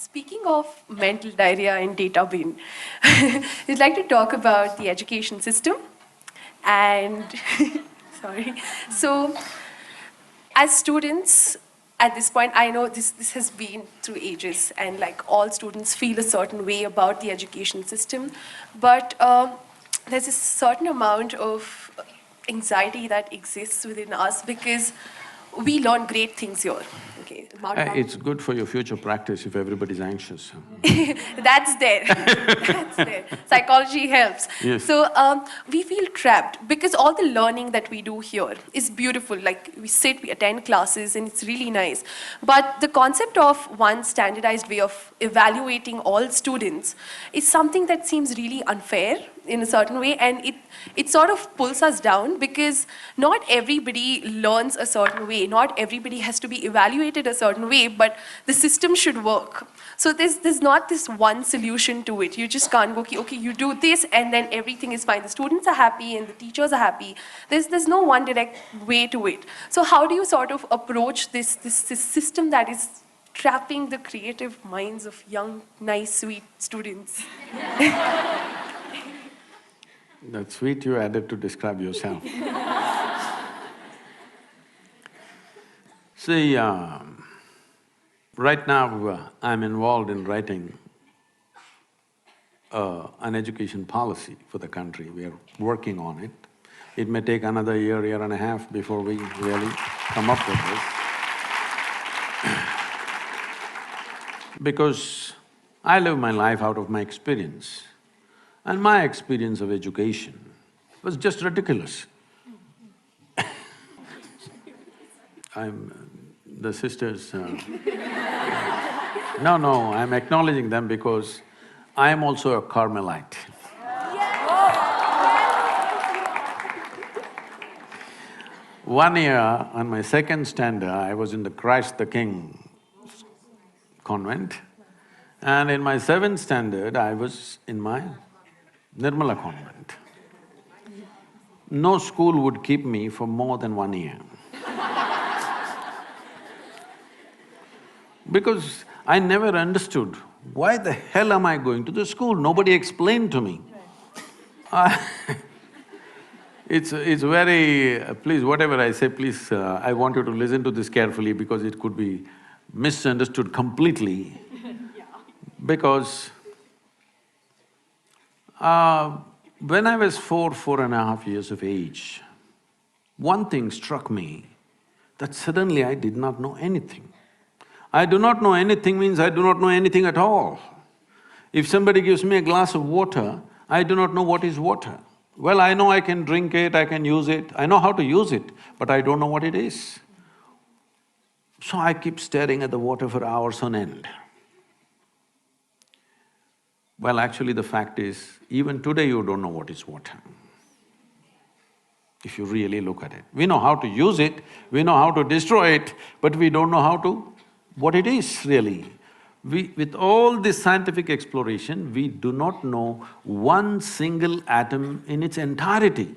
Speaking of mental diarrhea and data bin, I'd like to talk about the education system and sorry. So, as students, at this point, I know this has been through ages, and like all students feel a certain way about the education system, but there's a certain amount of anxiety that exists within us because we learn great things here. Okay, It's good for your future practice if everybody's anxious. That's there. That's there. Psychology helps. Yes. So we feel trapped because all the learning that we do here is beautiful. Like we sit, we attend classes, and it's really nice. But the concept of one standardized way of evaluating all students is something that seems really unfair in a certain way, and it sort of pulls us down because not everybody learns a certain way, not everybody has to be evaluated a certain way, but the system should work. So there's not this one solution to it. You just can't go, okay, you do this and then everything is fine. The students are happy and the teachers are happy. There's no one direct way to it. So how do you sort of approach this system that is trapping the creative minds of young, nice, sweet students? That's sweet you added to describe yourself. See, right now I'm involved in writing an education policy for the country. We are working on it. It may take another year and a half before we really come up with this. Because I live my life out of my experience. And my experience of education was just ridiculous. The sisters… No, I'm acknowledging them because I am also a Carmelite. One year, on my second standard, I was in the Christ the King convent, and in my seventh standard, I was in my Nirmala convent. No school would keep me for more than 1 year. Because I never understood, why the hell am I going to the school? Nobody explained to me. It's very… please, whatever I say, please, I want you to listen to this carefully because it could be misunderstood completely. Because when I was 4.5 years of age, one thing struck me, that suddenly I did not know anything. I do not know anything means I do not know anything at all. If somebody gives me a glass of water, I do not know what is water. Well, I know I can drink it, I can use it, I know how to use it, but I don't know what it is. So I keep staring at the water for hours on end. Well, actually the fact is, even today you don't know what is water, if you really look at it. We know how to use it, we know how to destroy it, but we don't know what it is really. With all this scientific exploration, we do not know one single atom in its entirety.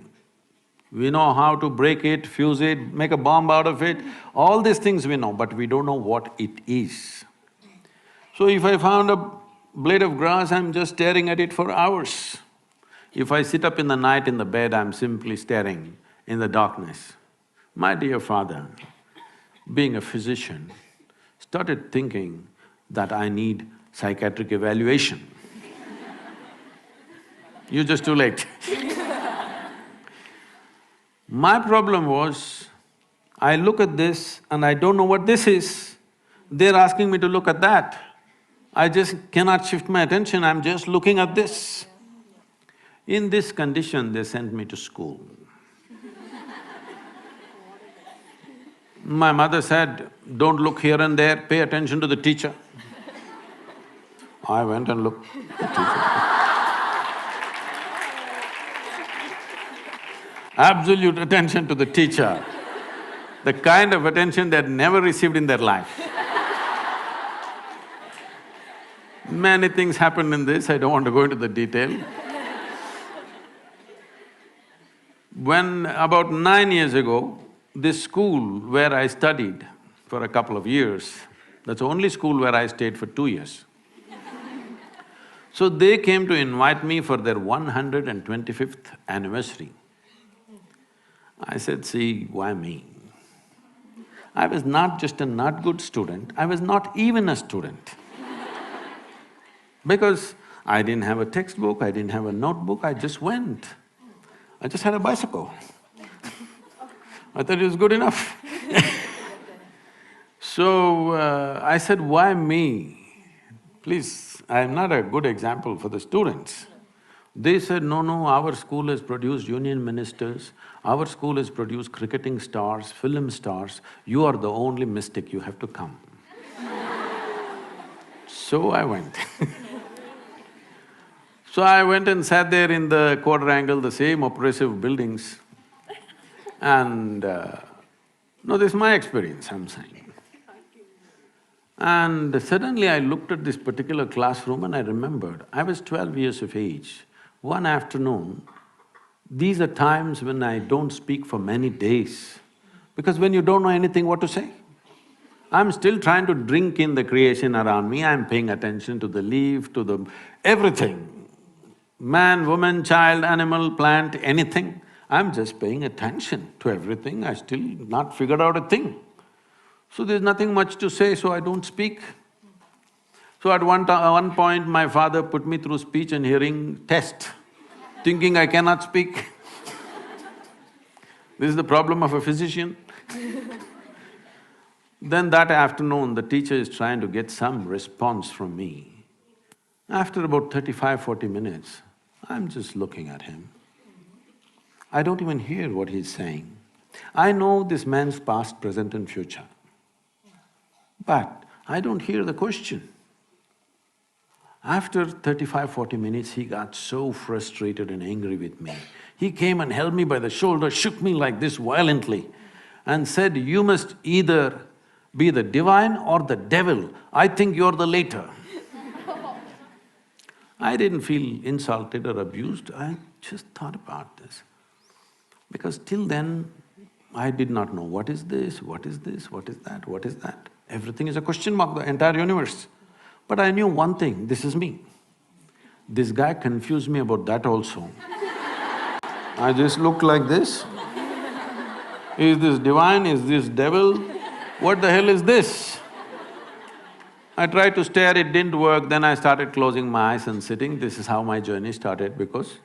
We know how to break it, fuse it, make a bomb out of it, all these things we know, but we don't know what it is. So if I found a blade of grass, I'm just staring at it for hours. If I sit up in the night in the bed, I'm simply staring in the darkness. My dear father, being a physician, started thinking that I need psychiatric evaluation. You're just too late. My problem was, I look at this and I don't know what this is. They're asking me to look at that. I just cannot shift my attention, I'm just looking at this. In this condition, they sent me to school. My mother said, don't look here and there, pay attention to the teacher. I went and looked at the teacher. Absolute attention to the teacher, the kind of attention they'd never received in their life. Many things happened in this, I don't want to go into the detail. When about 9 years ago, this school where I studied for a couple of years, that's the only school where I stayed for 2 years. So they came to invite me for their 125th anniversary. I said, see, why me? I was not just a not good student, I was not even a student. Because I didn't have a textbook, I didn't have a notebook, I just went. I just had a bicycle. I thought it was good enough. So, I said, why me? Please, I am not a good example for the students. They said, no, no, our school has produced union ministers, our school has produced cricketing stars, film stars, you are the only mystic, you have to come. So I went. So I went and sat there in the quadrangle, the same oppressive buildings, and no, this is my experience, I'm saying. And suddenly I looked at this particular classroom and I remembered, I was 12 years of age. One afternoon, these are times when I don't speak for many days, because when you don't know anything what to say. I'm still trying to drink in the creation around me, I'm paying attention to the leaf, to the… everything. Man, woman, child, animal, plant, anything. I'm just paying attention to everything, I still not figured out a thing. So there's nothing much to say, so I don't speak. So at one point, my father put me through speech and hearing test, thinking I cannot speak. This is the problem of a physician. Then that afternoon, the teacher is trying to get some response from me. After about 35–40 minutes, I'm just looking at him. I don't even hear what he's saying. I know this man's past, present and future, but I don't hear the question. After 35–40 minutes, he got so frustrated and angry with me. He came and held me by the shoulder, shook me like this violently and said, you must either be the divine or the devil. I think you're the later. I didn't feel insulted or abused, I just thought about this. Because till then, I did not know what is this, what is this, what is that, what is that. Everything is a question mark, the entire universe. But I knew one thing, this is me. This guy confused me about that also. I just looked like this. Is this divine, is this devil? What the hell is this? I tried to stare, it didn't work, then I started closing my eyes and sitting. This is how my journey started, because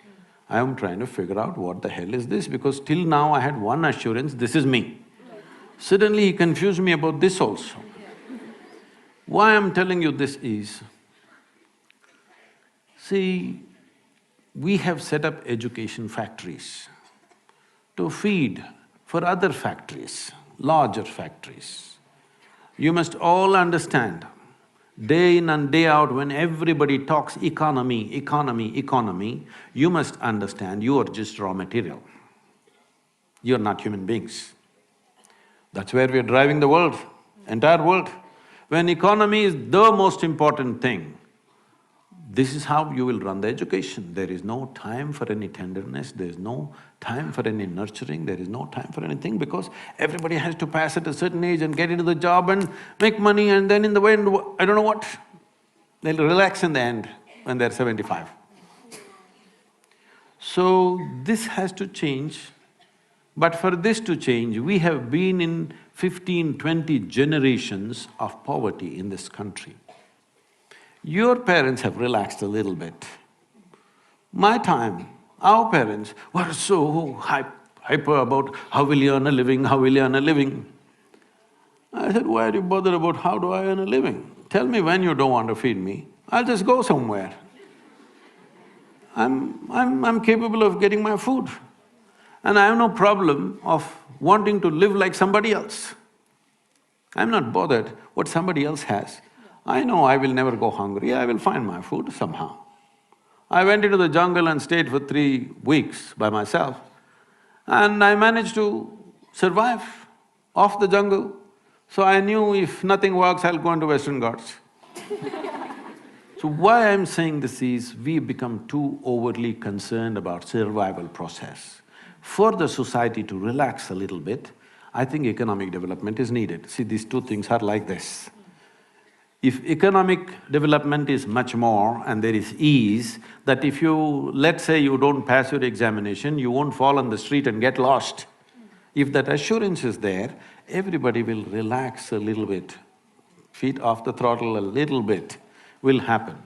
I am trying to figure out what the hell is this, because till now I had one assurance, this is me. Suddenly he confused me about this also. Why I'm telling you this is, see, we have set up education factories to feed for other factories, larger factories. You must all understand, day in and day out when everybody talks economy, economy, economy, you must understand you are just raw material. You're not human beings. That's where we're driving the world, entire world. When economy is the most important thing, this is how you will run the education. There is no time for any tenderness, there is no time for any nurturing, there is no time for anything, because everybody has to pass at a certain age and get into the job and make money, and then in the end, I don't know what, they'll relax in the end when they're 75. So this has to change, but for this to change, we have been in 15, 20 generations of poverty in this country. Your parents have relaxed a little bit. My time, our parents were so hyper about how will you earn a living, how will you earn a living. I said, why are you bothered about how do I earn a living? Tell me when you don't want to feed me, I'll just go somewhere. I'm capable of getting my food. And I have no problem of wanting to live like somebody else. I'm not bothered what somebody else has. I know I will never go hungry, I will find my food somehow. I went into the jungle and stayed for 3 weeks by myself, and I managed to survive off the jungle. So I knew if nothing works, I'll go into Western Ghats. So why I'm saying this is, we become too overly concerned about survival process. For the society to relax a little bit, I think economic development is needed. See, these two things are like this. If economic development is much more and there is ease, that if you… let's say you don't pass your examination, you won't fall on the street and get lost. If that assurance is there, everybody will relax a little bit, feet off the throttle a little bit will happen.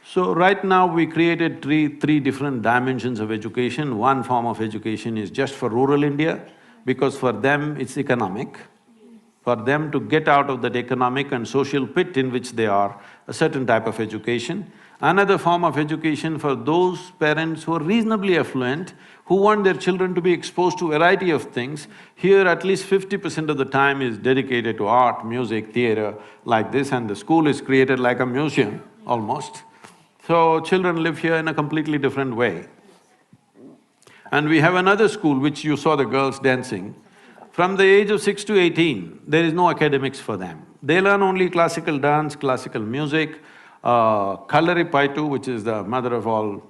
So right now we created three different dimensions of education. One form of education is just for rural India, because for them it's economic. For them to get out of that economic and social pit in which they are, a certain type of education. Another form of education for those parents who are reasonably affluent, who want their children to be exposed to a variety of things. Here at least 50% of the time is dedicated to art, music, theatre, like this, and the school is created like a museum, almost. So children live here in a completely different way. And we have another school which you saw the girls dancing. From the age of 6 to 18, there is no academics for them. They learn only classical dance, classical music, Kalaripaitu, which is the mother of all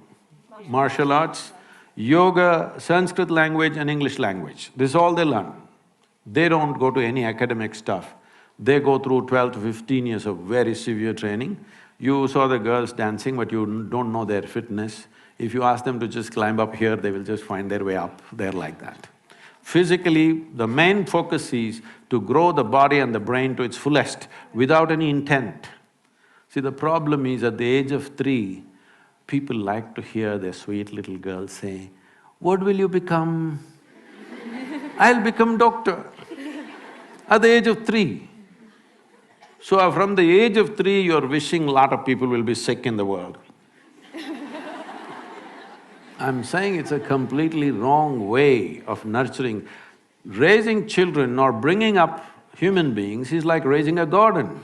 martial arts, yoga, Sanskrit language and English language. This is all they learn. They don't go to any academic stuff. They go through 12 to 15 years of very severe training. You saw the girls dancing, but you don't know their fitness. If you ask them to just climb up here, they will just find their way up. They're like that. Physically, the main focus is to grow the body and the brain to its fullest without any intent. See, the problem is at the age of 3, people like to hear their sweet little girls say, "What will you become?" "I'll become doctor." At the age of 3. So from the age of 3, you're wishing a lot of people will be sick in the world. I'm saying it's a completely wrong way of nurturing. Raising children or bringing up human beings is like raising a garden.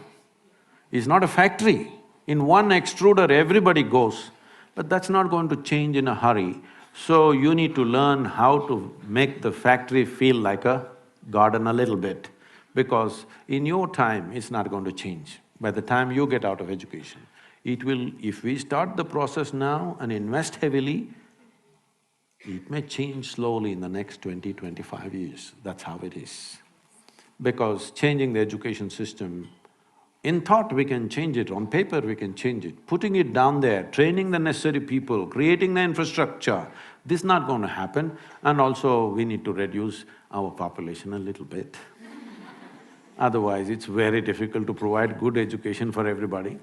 It's not a factory. In one extruder, everybody goes, but that's not going to change in a hurry. So you need to learn how to make the factory feel like a garden a little bit, because in your time, it's not going to change. By the time you get out of education, it will… if we start the process now and invest heavily, it may change slowly in the next 20, 25 years. That's how it is. Because changing the education system, in thought we can change it, on paper we can change it. Putting it down there, training the necessary people, creating the infrastructure, this is not going to happen. And also we need to reduce our population a little bit. Otherwise, it's very difficult to provide good education for everybody.